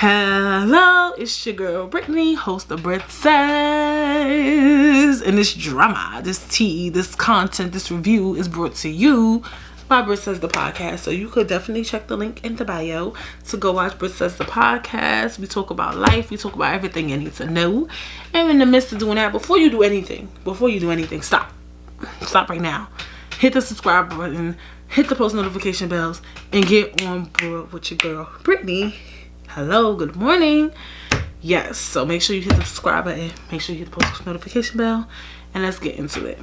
Hello, it's your girl Brittany, host of Brit Says. And this drama, this tea, this content, this review is brought to you by Brit Says the podcast. So you could definitely check the link in the bio to go watch Brit Says the podcast. We talk about life, we talk about everything you need to know. And in the midst of doing that, before you do anything, stop right now. Hit the subscribe button, hit the post notification bells, and get on board with your girl Brittany. Hello, good morning. Yes, so make sure you hit the subscribe button, make sure you hit the post notification bell, and let's get into it.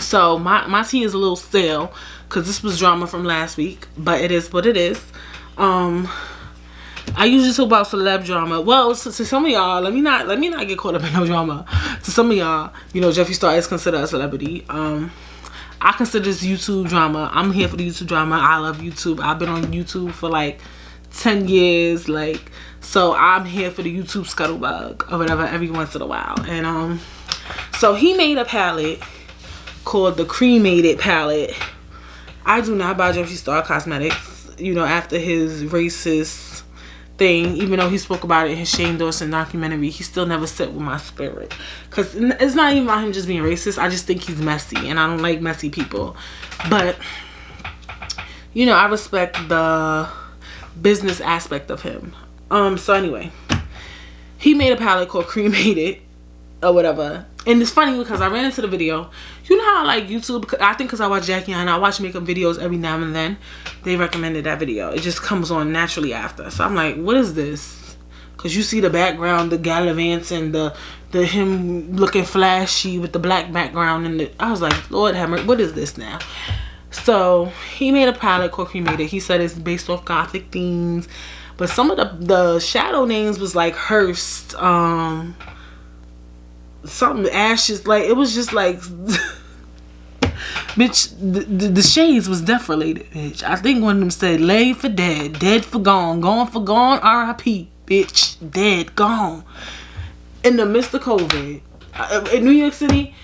So my tea is a little stale because this was drama from last week, but it is what it is. I usually talk about celeb drama. Well, to some of y'all, let me not get caught up in no drama. To some of y'all, you know, Jefree Star is considered a celebrity. I consider this YouTube drama. I'm here for the YouTube drama. I love YouTube. I've been on YouTube for like 10 years, like, so I'm here for the YouTube scuttlebug or whatever every once in a while. And so he made a palette called the Cremated palette. I do not buy Jefree Star Cosmetics, you know, after his racist thing. Even though he spoke about it in his Shane Dawson documentary, he still never sit with my spirit, because it's not even about him just being racist. I just think he's messy, and I don't like messy people. But you know, I respect the business aspect of him. So anyway, he made a palette called Cremated or whatever, and it's funny because I ran into the video. You know how I like YouTube, I think because I watch Jackie and I watch makeup videos every now and then. They recommended that video. It just comes on naturally after, so I'm like, what is this? Because you see the background, the gallivants, and the him looking flashy with the black background, and I was like, Lord have mercy, what is this now? So he made a palette called Cremated. He said it's based off gothic themes, but some of the shadow names was like Hearst, something ashes, like it was just like bitch, the shades was death related, bitch. I think one of them said laid for dead, dead for gone, gone for gone, R.I.P. bitch, dead, gone. In the midst of COVID in New York City,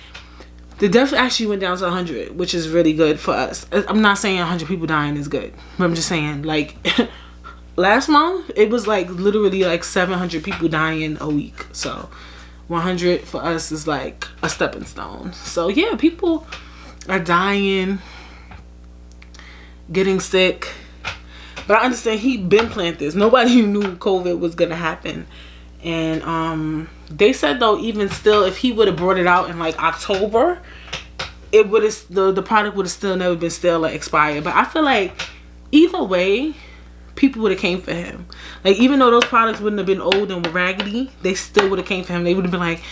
the death actually went down to 100, which is really good for us. I'm not saying 100 people dying is good, but I'm just saying, like, last month, it was like literally like 700 people dying a week. So 100 for us is like a stepping stone. So yeah, people are dying, getting sick. But I understand he been planted this. Nobody knew COVID was going to happen. And they said though, even still, if he would have brought it out in like October, it would have, the product would have still never been stale or expired. But I feel like either way, people would have came for him. Like, even though those products wouldn't have been old and were raggedy, they still would have came for him. They would have been like,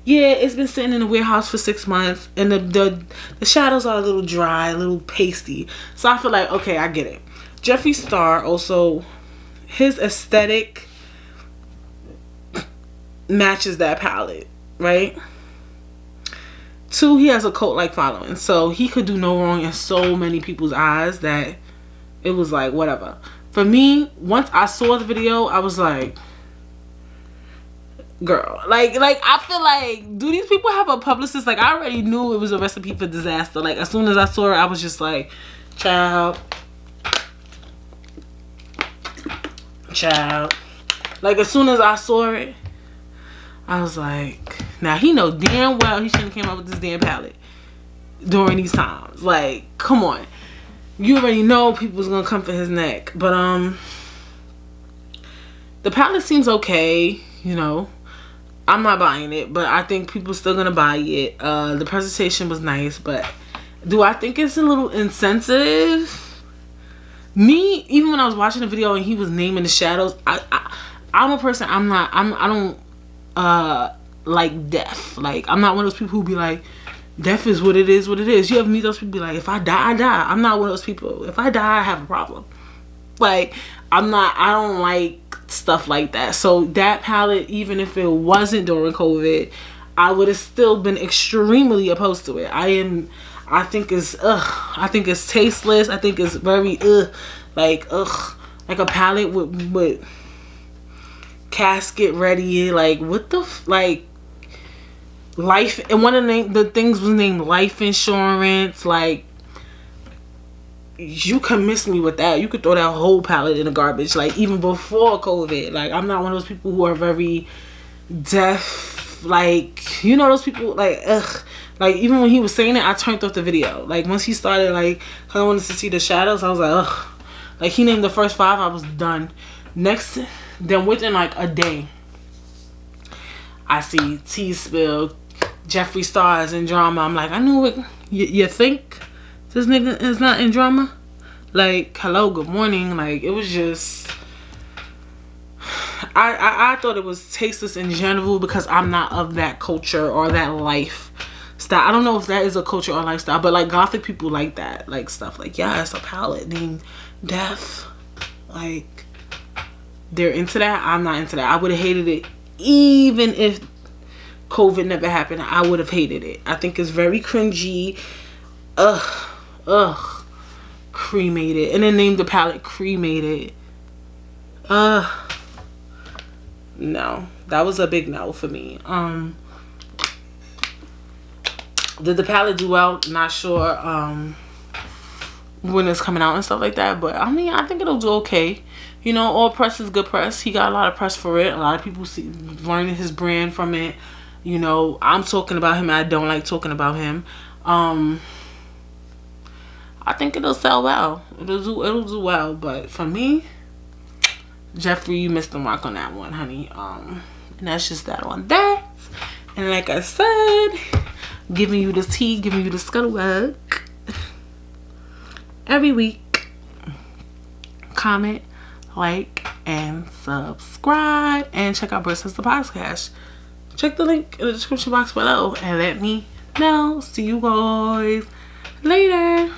yeah, it's been sitting in the warehouse for 6 months, and the shadows are a little dry, a little pasty. So I feel like, okay, I get it. Jefree Star also, his aesthetic matches that palette, right? 2, he has a cult-like following, so he could do no wrong in so many people's eyes that it was like, whatever. For me, once I saw the video, I was like, girl, like I feel like, do these people have a publicist? Like, I already knew it was a recipe for disaster. Like, as soon as I saw it, I was just like, child. Like, as soon as I saw it, I was like, now he know damn well he shouldn't have came up with this damn palette during these times. Like, come on. You already know people was gonna come for his neck. But the palette seems okay, you know. I'm not buying it, but I think people still gonna buy it. The presentation was nice, but do I think it's a little insensitive? Me, even when I was watching the video and he was naming the shadows, I'm a person, I don't like death. Like, I'm not one of those people who be like, death is what it is, what it is. You ever meet those people be like, if I die, I die. I'm not one of those people. If I die, I have a problem. Like, I don't like stuff like that. So that palette, even if it wasn't during COVID, I would have still been extremely opposed to it. I think it's tasteless. I think it's very like a palette with casket ready. Like, what the like life, and one of the things was named life insurance. Like, you can miss me with that. You could throw that whole palette in the garbage, like even before COVID. Like I'm not one of those people who are very deaf, like, you know, those people, like, ugh. Like even when he was saying it, I turned off the video. Like once he started, like, I wanted to see the shadows, I was like, ugh. Like he named the first 5, I was done. Next, then within like a day, I see tea spill, Jefree Star is in drama. I'm like, I knew it. You think this nigga is not in drama? Like, hello, good morning. Like, it was just, I thought it was tasteless in general because I'm not of that culture or that lifestyle. I don't know if that is a culture or lifestyle, but like gothic people like that, like stuff like, yeah, it's a palette named Death. Like, they're into that. I'm not into that. I would have hated it even if COVID never happened. I would have hated it. I think it's very cringy. Ugh. Cremated. And then named the palette Cremated. No. That was a big no for me. Did the palette do well? Not sure when it's coming out and stuff like that. But I mean, I think it'll do okay. You know, all press is good press. He got a lot of press for it. A lot of people learning his brand from it. You know, I'm talking about him. I don't like talking about him. I think it'll sell well. It'll do well. But for me, Jefree, you missed the mark on that one, honey. And that's just that on that. And like I said, giving you the tea, giving you the scuttlebutt every week. Comment, like, and subscribe, and check out Brits the Podcast. Check the link in the description box below and let me know. See you guys later.